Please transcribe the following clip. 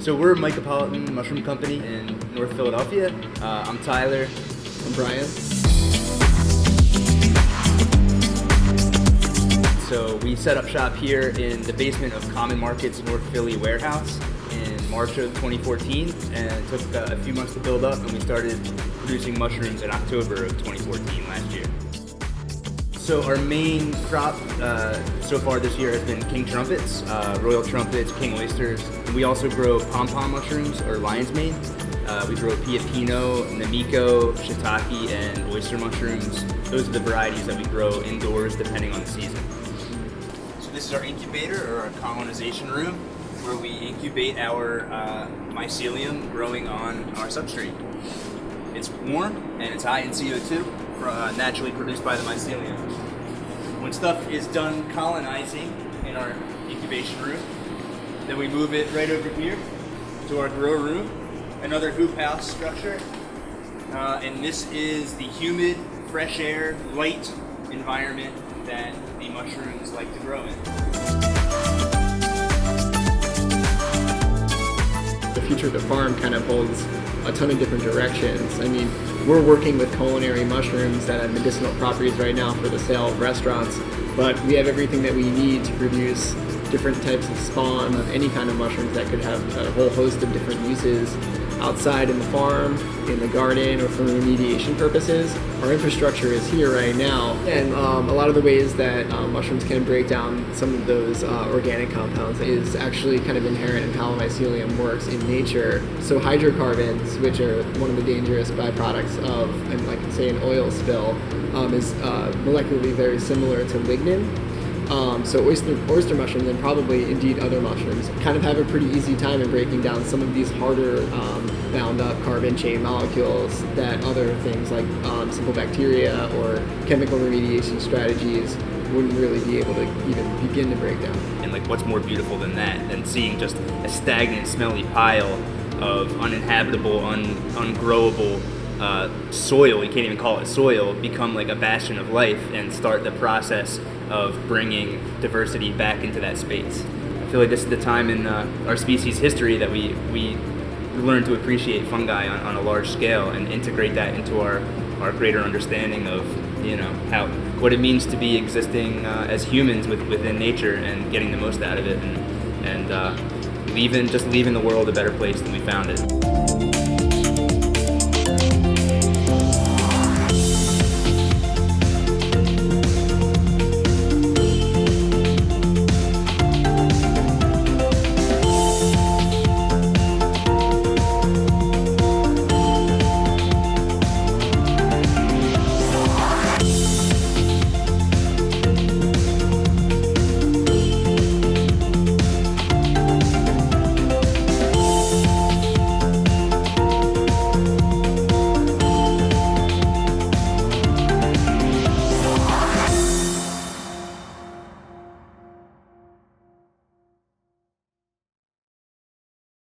So we're a Mycopolitan Mushroom Company in North Philadelphia. I'm Tyler. I'm Brian. So we set up shop here in the basement of Common Market's North Philly warehouse in March of 2014, and it took a few months to build up, and we started producing mushrooms in October of 2014 last year. So our main crop so far this year has been king trumpets, royal trumpets, king oysters. And we also grow pom-pom mushrooms, or lion's mane. We grow piapino, namiko, shiitake, and oyster mushrooms. Those are the varieties that we grow indoors depending on the season. So this is our incubator, or our colonization room, where we incubate our mycelium growing on our substrate. It's warm and it's high in CO2, naturally produced by the mycelium. When stuff is done colonizing in our incubation room, then we move it right over here to our grow room, another hoop house structure. And this is the humid, fresh air, light environment that the mushrooms like to grow in. The future of the farm kind of holds a ton of different directions. I mean, we're working with culinary mushrooms that have medicinal properties right now for the sale of restaurants, but we have everything that we need to produce different types of spawn of any kind of mushrooms that could have a whole host of different uses outside in the farm, in the garden, or for remediation purposes. Our infrastructure is here right now, and a lot of the ways that mushrooms can break down some of those organic compounds is actually kind of inherent in how mycelium works in nature. So hydrocarbons, which are one of the dangerous byproducts of, and like say, an oil spill, is molecularly very similar to lignin. So oyster mushrooms, and probably indeed other mushrooms, kind of have a pretty easy time in breaking down some of these harder bound up carbon chain molecules that other things like simple bacteria or chemical remediation strategies wouldn't really be able to even begin to break down. And like, what's more beautiful than that, than seeing just a stagnant, smelly pile of uninhabitable, ungrowable soil, you can't even call it soil, become like a bastion of life and start the process of bringing diversity back into that space. I feel like this is the time in our species' history that we learn to appreciate fungi on a large scale and integrate that into our greater understanding of, you know, what it means to be existing as humans within nature and getting the most out of it, and leaving the world a better place than we found it.